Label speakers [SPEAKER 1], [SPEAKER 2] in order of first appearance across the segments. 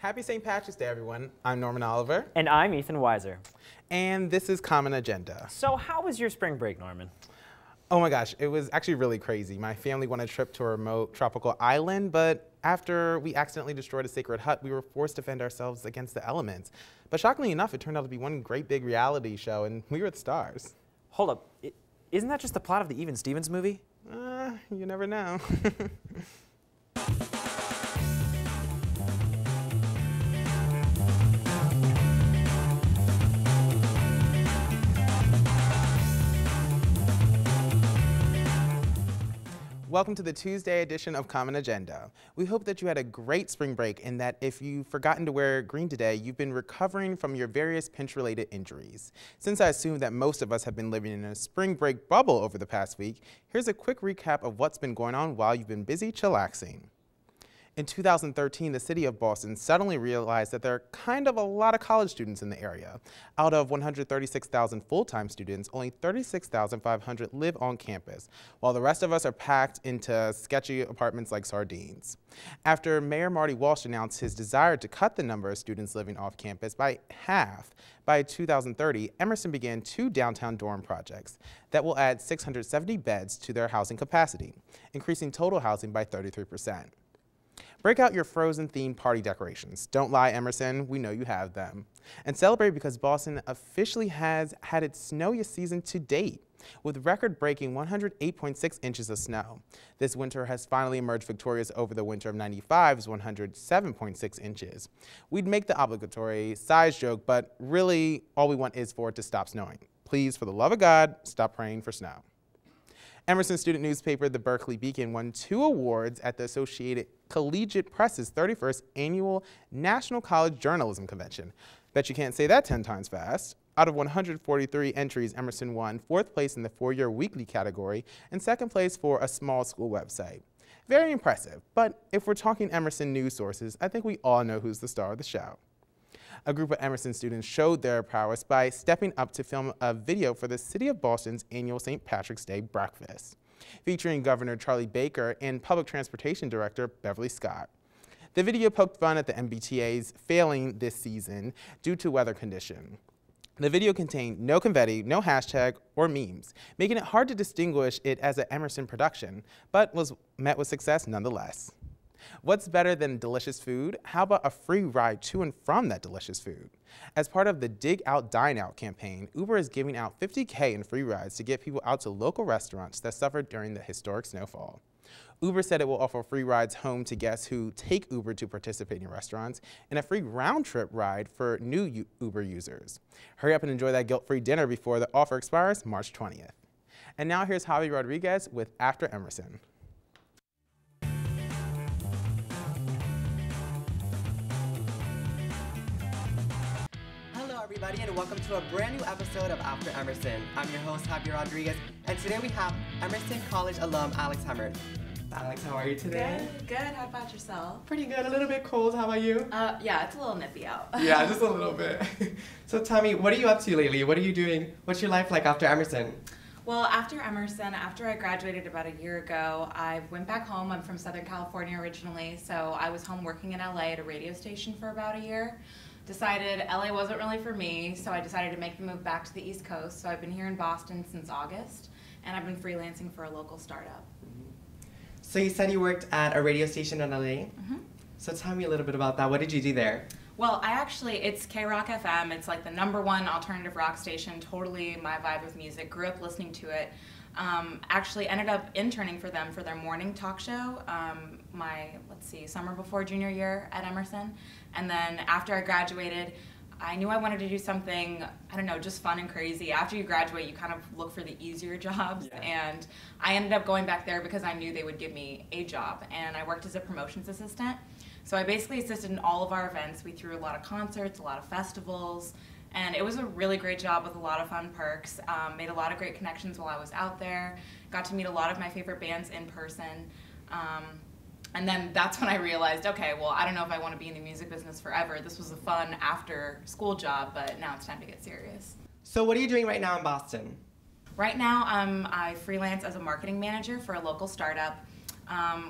[SPEAKER 1] Happy St. Patrick's Day, everyone. I'm Norman Oliver.
[SPEAKER 2] And I'm Ethan Weiser.
[SPEAKER 1] And this is Common Agenda.
[SPEAKER 2] So how was your spring break, Norman?
[SPEAKER 1] Oh my gosh, it was actually really crazy. My family went on a trip to a remote tropical island, but after we accidentally destroyed a sacred hut, we were forced to defend ourselves against the elements. But shockingly enough, it turned out to be one great big reality show, and we were the stars.
[SPEAKER 2] Hold up, isn't that just the plot of the Even Stevens movie?
[SPEAKER 1] You never know. Welcome to the Tuesday edition of Common Agenda. We hope that you had a great spring break and that if you've forgotten to wear green today, you've been recovering from your various pinch-related injuries. Since I assume that most of us have been living in a spring break bubble over the past week, here's a quick recap of what's been going on while you've been busy chillaxing. In 2013, the city of Boston suddenly realized that there are kind of a lot of college students in the area. Out of 136,000 full-time students, only 36,500 live on campus, while the rest of us are packed into sketchy apartments like sardines. After Mayor Marty Walsh announced his desire to cut the number of students living off campus by half, by 2030, Emerson began 2 downtown dorm projects that will add 670 beds to their housing capacity, increasing total housing by 33%. Break out your Frozen-themed party decorations. Don't lie, Emerson, we know you have them. And celebrate because Boston officially has had its snowiest season to date, with record-breaking 108.6 inches of snow. This winter has finally emerged victorious over the winter of '95's 107.6 inches. We'd make the obligatory size joke, but really all we want is for it to stop snowing. Please, for the love of God, stop praying for snow. Emerson student newspaper, the Berkeley Beacon, won 2 awards at the Associated Collegiate Press's 31st Annual National College Journalism Convention. Bet you can't say that 10 times fast. Out of 143 entries, Emerson won 4th place in the 4-year weekly category and 2nd place for a small school website. Very impressive, but if we're talking Emerson news sources, I think we all know who's the star of the show. A group of Emerson students showed their prowess by stepping up to film a video for the City of Boston's annual St. Patrick's Day breakfast, featuring Governor Charlie Baker and Public Transportation Director Beverly Scott. The video poked fun at the MBTA's failing this season due to weather condition. The video contained no confetti, no hashtag, or memes, making it hard to distinguish it as an Emerson production, but was met with success nonetheless. What's better than delicious food? How about a free ride to and from that delicious food? As part of the Dig Out, Dine Out campaign, Uber is giving out $50K in free rides to get people out to local restaurants that suffered during the historic snowfall. Uber said it will offer free rides home to guests who take Uber to participate in restaurants and a free round-trip ride for new Uber users. Hurry up and enjoy that guilt-free dinner before the offer expires March 20th. And now here's Javi Rodriguez with After Emerson.
[SPEAKER 3] Everybody, and welcome to a brand new episode of After Emerson. I'm your host, Javier Rodriguez, and today we have Emerson College alum Alex Hemmert. Alex, how are you today?
[SPEAKER 4] Good. How about yourself?
[SPEAKER 3] Pretty good. A little bit cold. How about you?
[SPEAKER 4] Yeah, it's a little nippy out.
[SPEAKER 3] Yeah, just a little bit. So tell me, what are you up to lately? What are you doing? What's your life like after Emerson?
[SPEAKER 4] Well, after Emerson, after I graduated about a year ago, I went back home. I'm from Southern California originally, so I was home working in LA at a radio station for about a year. Decided LA wasn't really for me, so I decided to make the move back to the East Coast. So I've been here in Boston since August, and I've been freelancing for a local startup.
[SPEAKER 3] So you said you worked at a radio station in LA?
[SPEAKER 4] Mm-hmm.
[SPEAKER 3] So tell me a little bit about that. What did you do there?
[SPEAKER 4] Well, it's K-Rock FM. It's like the #1 alternative rock station, totally my vibe of music. Grew up listening to it. Actually ended up interning for them for their morning talk show summer before junior year at Emerson. And then after I graduated, I knew I wanted to do something, I don't know, just fun and crazy. After you graduate, you kind of look for the easier jobs. Yeah. And I ended up going back there because I knew they would give me a job. And I worked as a promotions assistant. So I basically assisted in all of our events. We threw a lot of concerts, a lot of festivals. And it was a really great job with a lot of fun perks. Made a lot of great connections while I was out there. Got to meet a lot of my favorite bands in person. And then that's when I realized, okay, well, I don't know if I want to be in the music business forever. This was a fun after school job, but now it's time to get serious.
[SPEAKER 3] So what are you doing right now in Boston?
[SPEAKER 4] Right now, I freelance as a marketing manager for a local startup.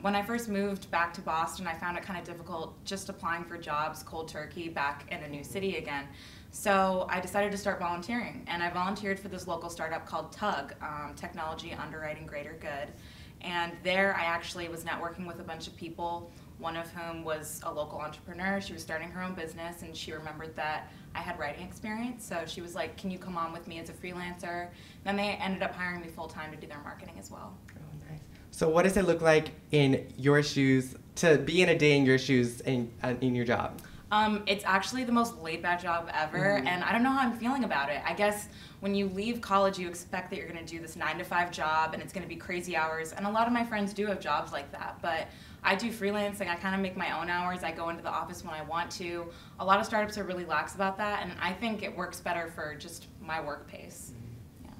[SPEAKER 4] When I first moved back to Boston, I found it kind of difficult just applying for jobs cold turkey back in a new city again. So I decided to start volunteering, and I volunteered for this local startup called TUG, Technology Underwriting Greater Good. And there I actually was networking with a bunch of people, one of whom was a local entrepreneur. She was starting her own business, and she remembered that I had writing experience, so she was like, can you come on with me as a freelancer? Then they ended up hiring me full-time to do their marketing as well.
[SPEAKER 3] Oh, nice. So what does it look like in your shoes, to be in a day in your shoes in your job?
[SPEAKER 4] It's actually the most laid-back job ever, and I don't know how I'm feeling about it. I guess when you leave college, you expect that you're going to do this 9-to-5 job, and it's going to be crazy hours, and a lot of my friends do have jobs like that, but I do freelancing. I kind of make my own hours. I go into the office when I want to. A lot of startups are really lax about that, and I think it works better for just my work pace. Yeah.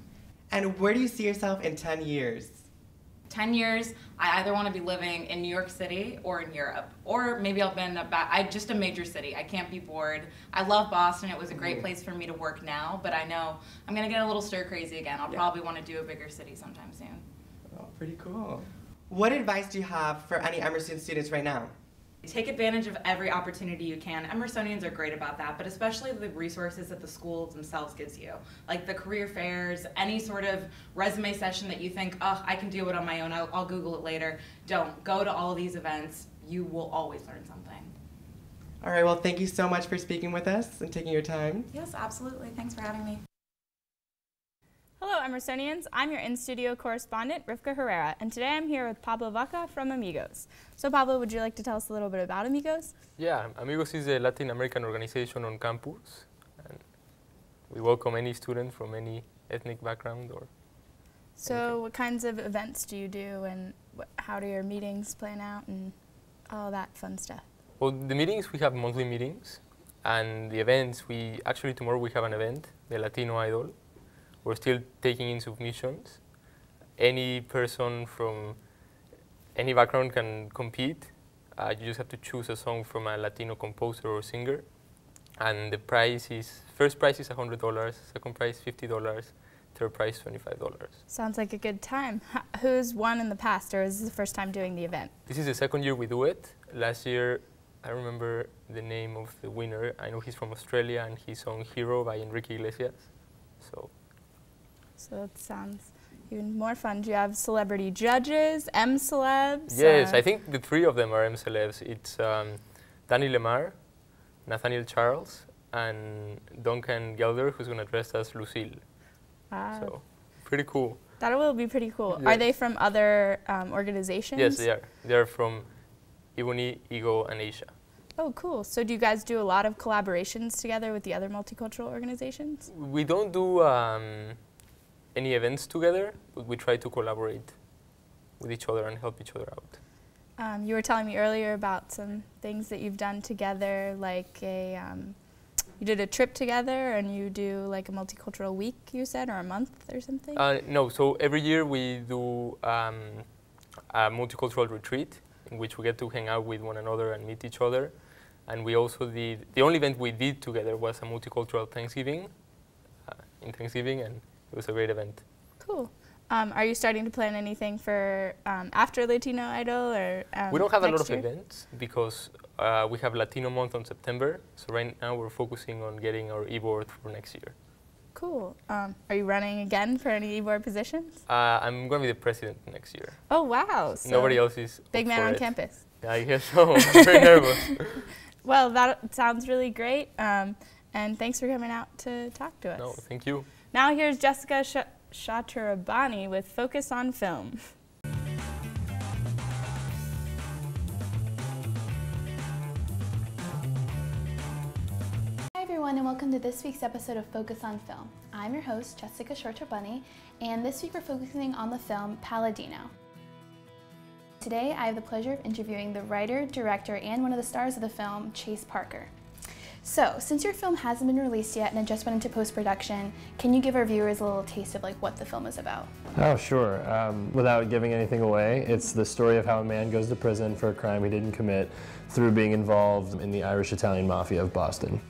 [SPEAKER 3] And where do you see yourself in 10 years?
[SPEAKER 4] 10 years, I either want to be living in New York City or in Europe, or maybe I'll be in just a major city. I can't be bored. I love Boston. It was a great place for me to work now, but I know I'm going to get a little stir crazy again. I'll probably want to do a bigger city sometime soon.
[SPEAKER 3] Oh, pretty cool. What advice do you have for any Emerson students right now?
[SPEAKER 4] Take advantage of every opportunity you can. Emersonians are great about that, but especially the resources that the schools themselves gives you. Like the career fairs, any sort of resume session that you think, oh, I can do it on my own, I'll Google it later. Don't. Go to all of these events. You will always learn something.
[SPEAKER 3] All right, well, thank you so much for speaking with us and taking your time.
[SPEAKER 4] Yes, absolutely. Thanks for having me.
[SPEAKER 5] Hello, Emersonians. I'm your in-studio correspondent, Rivka Herrera, and today I'm here with Pablo Vaca from Amigos. So, Pablo, would you like to tell us a little bit about Amigos?
[SPEAKER 6] Yeah, Amigos is a Latin American organization on campus, and we welcome any student from any ethnic background or
[SPEAKER 5] So,
[SPEAKER 6] anything.
[SPEAKER 5] what kinds of events do you do, and how do your meetings plan out, and all that fun stuff?
[SPEAKER 6] Well, the meetings, we have monthly meetings, and the events, tomorrow we have an event, the Latino Idol. We're still taking in submissions. Any person from any background can compete. You just have to choose a song from a Latino composer or singer. And the first prize is $100, second prize $50, third prize $25.
[SPEAKER 5] Sounds like a good time. Who's won in the past, or is this the first time doing the event?
[SPEAKER 6] This is the second year we do it. Last year, I remember the name of the winner. I know he's from Australia, and he sung Hero by Enrique Iglesias.
[SPEAKER 5] So it sounds even more fun. Do you have celebrity judges, M-celebs?
[SPEAKER 6] Yes, I think the three of them are M-celebs. It's Danny Lemar, Nathaniel Charles, and Duncan Gelder, who's going to dress as Lucille. So, pretty cool.
[SPEAKER 5] That will be pretty cool.
[SPEAKER 6] Yes.
[SPEAKER 5] Are they from other organizations?
[SPEAKER 6] Yes, they are. They're from Ebony, Ego, and Asia.
[SPEAKER 5] Oh, cool. So do you guys do a lot of collaborations together with the other multicultural organizations?
[SPEAKER 6] We don't do any events together, but we try to collaborate with each other and help each other out.
[SPEAKER 5] You were telling me earlier about some things that you've done together, like you did a trip together, and you do like a multicultural week, you said, or a month or something?
[SPEAKER 6] No, so every year we do a multicultural retreat in which we get to hang out with one another and meet each other. And we also did, the only event we did together was a multicultural Thanksgiving, and it was a great event.
[SPEAKER 5] Cool. Are you starting to plan anything for after Latino Idol, or
[SPEAKER 6] we don't have a lot
[SPEAKER 5] next
[SPEAKER 6] of
[SPEAKER 5] year?
[SPEAKER 6] events because we have Latino Month on September. So right now we're focusing on getting our e-board for next year.
[SPEAKER 5] Cool. Are you running again for any e-board positions?
[SPEAKER 6] I'm going to be the president next year.
[SPEAKER 5] Oh, wow. So
[SPEAKER 6] Nobody else is
[SPEAKER 5] big
[SPEAKER 6] up
[SPEAKER 5] man
[SPEAKER 6] for
[SPEAKER 5] on
[SPEAKER 6] it.
[SPEAKER 5] campus.
[SPEAKER 6] Yeah, I guess so. I'm very nervous.
[SPEAKER 5] Well, that sounds really great. And thanks for coming out to talk to us.
[SPEAKER 6] No, thank you.
[SPEAKER 5] Now here's Jessica Shaturabani with Focus on Film.
[SPEAKER 7] Hi everyone, and welcome to this week's episode of Focus on Film. I'm your host, Jessica Shaturabani, and this week we're focusing on the film Palladino. Today I have the pleasure of interviewing the writer, director, and one of the stars of the film, Chase Parker. So, since your film hasn't been released yet and it just went into post-production, can you give our viewers a little taste of what the film is about?
[SPEAKER 8] Oh, sure. Without giving anything away, it's the story of how a man goes to prison for a crime he didn't commit through being involved in the Irish-Italian mafia of Boston.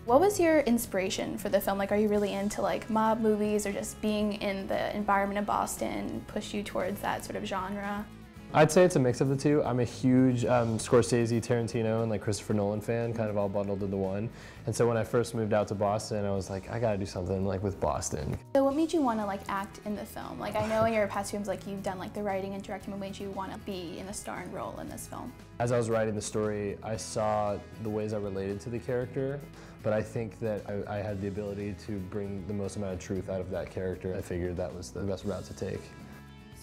[SPEAKER 7] What was your inspiration for the film? Are you really into mob movies, or just being in the environment of Boston pushed you towards that sort of genre?
[SPEAKER 8] I'd say it's a mix of the two. I'm a huge Scorsese, Tarantino, and like Christopher Nolan fan, kind of all bundled into one. And so when I first moved out to Boston, I was like, I gotta do something like with Boston.
[SPEAKER 7] So what made you want to like act in the film? Like I know in your past films like you've done like the writing and directing, what made you want to be in a starring role in this film?
[SPEAKER 8] As I was writing the story, I saw the ways I related to the character, but I think that I had the ability to bring the most amount of truth out of that character. I figured that was the best route to take.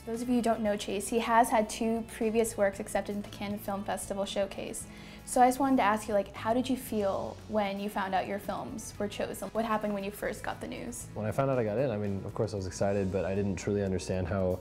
[SPEAKER 7] For those of you who don't know Chase, he has had 2 previous works accepted into the Cannes Film Festival Showcase. So I just wanted to ask you, like, how did you feel when you found out your films were chosen? What happened when you first got the news?
[SPEAKER 8] When I found out I got in, I mean, of course I was excited, but I didn't truly understand how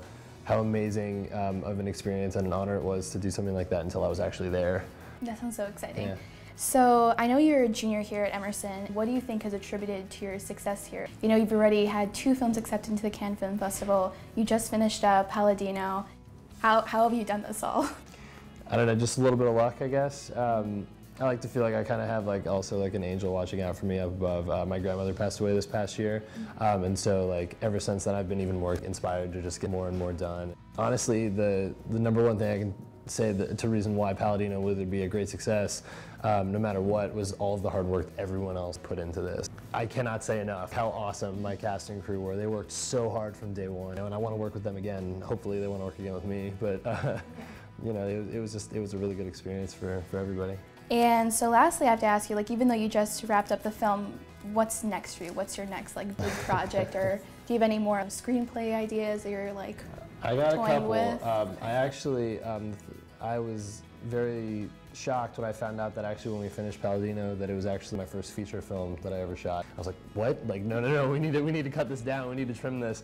[SPEAKER 8] amazing of an experience and an honor it was to do something like that until I was actually there.
[SPEAKER 7] That sounds so exciting.
[SPEAKER 8] Yeah.
[SPEAKER 7] So I know you're a junior here at Emerson. What do you think has attributed to your success here? You know, you've already had 2 films accepted into the Cannes Film Festival. You just finished up Palladino. How have you done this all?
[SPEAKER 8] I don't know, just a little bit of luck, I guess. I like to feel like I kind of have like also like an angel watching out for me up above. My grandmother passed away this past year, and so like ever since then I've been even more inspired to just get more and more done. Honestly, the number one thing I can say to reason why Palladino would be a great success, no matter what, was all of the hard work everyone else put into this. I cannot say enough how awesome my casting crew were. They worked so hard from day one, and I want to work with them again. Hopefully they want to work again with me, but you know, it was a really good experience for everybody.
[SPEAKER 7] And so lastly, I have to ask you, like, even though you just wrapped up the film, what's next for you? What's your next like big project, or do you have any more screenplay ideas that you're like
[SPEAKER 8] I got a couple.
[SPEAKER 7] with?
[SPEAKER 8] I actually, I was very shocked when I found out that actually when we finished Palladino that it was actually my first feature film that I ever shot. I was like, what? Like, no, we need to cut this down. We need to trim this.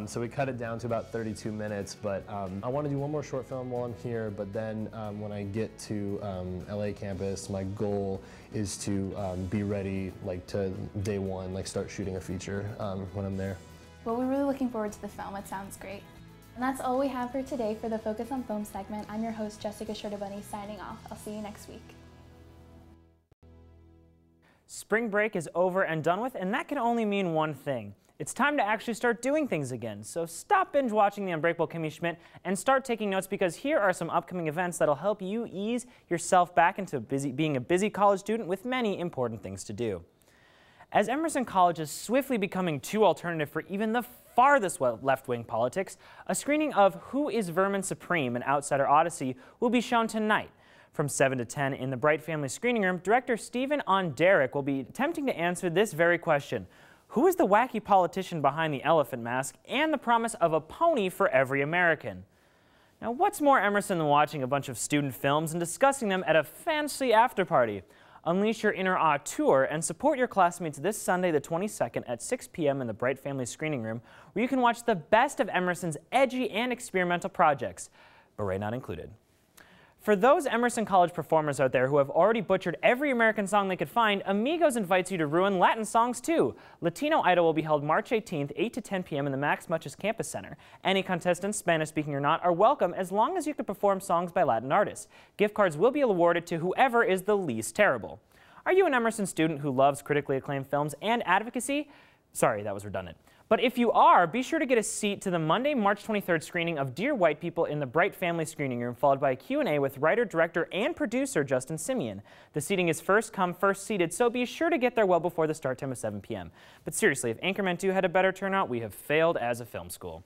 [SPEAKER 8] So we cut it down to about 32 minutes, but I want to do one more short film while I'm here, but then when I get to LA campus, my goal is to be ready like to day one, like start shooting a feature when I'm there.
[SPEAKER 7] Well, we're really looking forward to the film. It sounds great. And that's all we have for today for the Focus on Film segment. I'm your host, Jessica Shorter-Bunny, signing off. I'll see you next week.
[SPEAKER 2] Spring break is over and done with, and that can only mean one thing. It's time to actually start doing things again. So stop binge watching The Unbreakable Kimmy Schmidt and start taking notes, because here are some upcoming events that'll help you ease yourself back into being a busy college student with many important things to do. As Emerson College is swiftly becoming too alternative for even the farthest left-wing politics, a screening of Who is Vermin Supreme? An Outsider Odyssey will be shown tonight. From 7 to 10 in the Bright Family Screening Room, director Stephen Derrick will be attempting to answer this very question. Who is the wacky politician behind the elephant mask and the promise of a pony for every American? Now, what's more Emerson than watching a bunch of student films and discussing them at a fancy after-party? Unleash your inner auteur and support your classmates this Sunday the 22nd at 6 p.m. in the Bright Family Screening Room, where you can watch the best of Emerson's edgy and experimental projects, beret not included. For those Emerson College performers out there who have already butchered every American song they could find, Amigos invites you to ruin Latin songs too. Latino Idol will be held March 18th, 8 to 10 p.m. in the Max Muchas Campus Center. Any contestants, Spanish-speaking or not, are welcome as long as you can perform songs by Latin artists. Gift cards will be awarded to whoever is the least terrible. Are you an Emerson student who loves critically acclaimed films and advocacy? Sorry, that was redundant. But if you are, be sure to get a seat to the Monday, March 23rd screening of Dear White People in the Bright Family Screening Room, followed by a Q&A with writer, director, and producer Justin Simeon. The seating is first come, first seated, so be sure to get there well before the start time of 7 p.m. But seriously, if Anchorman 2 had a better turnout, we have failed as a film school.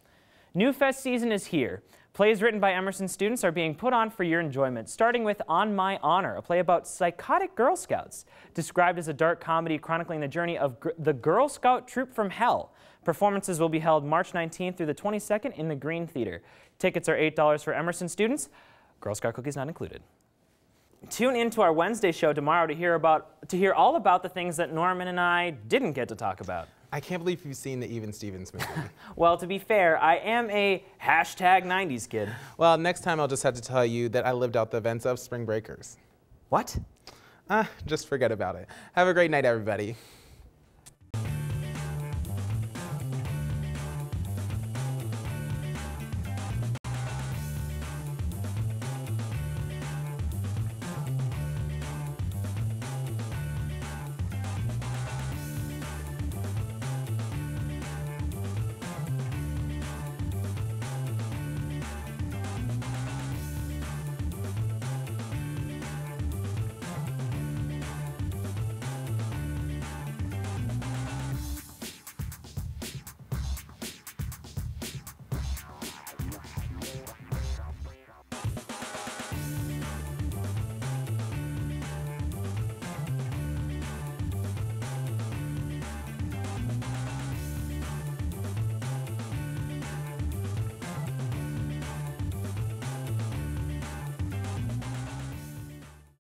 [SPEAKER 2] New Fest season is here. Plays written by Emerson students are being put on for your enjoyment, starting with On My Honor, a play about psychotic Girl Scouts, described as a dark comedy chronicling the journey of the Girl Scout troop from hell. Performances will be held March 19th through the 22nd in the Green Theater. Tickets are $8 for Emerson students, Girl Scout cookies not included. Tune in to our Wednesday show tomorrow to hear all about the things that Norman and I didn't get to talk about.
[SPEAKER 1] I can't believe you've seen the Even Stevens movie.
[SPEAKER 2] Well, to be fair, I am a #90s kid.
[SPEAKER 1] Well, next time I'll just have to tell you that I lived out the events of Spring Breakers.
[SPEAKER 2] What?
[SPEAKER 1] Just forget about it. Have a great night, everybody.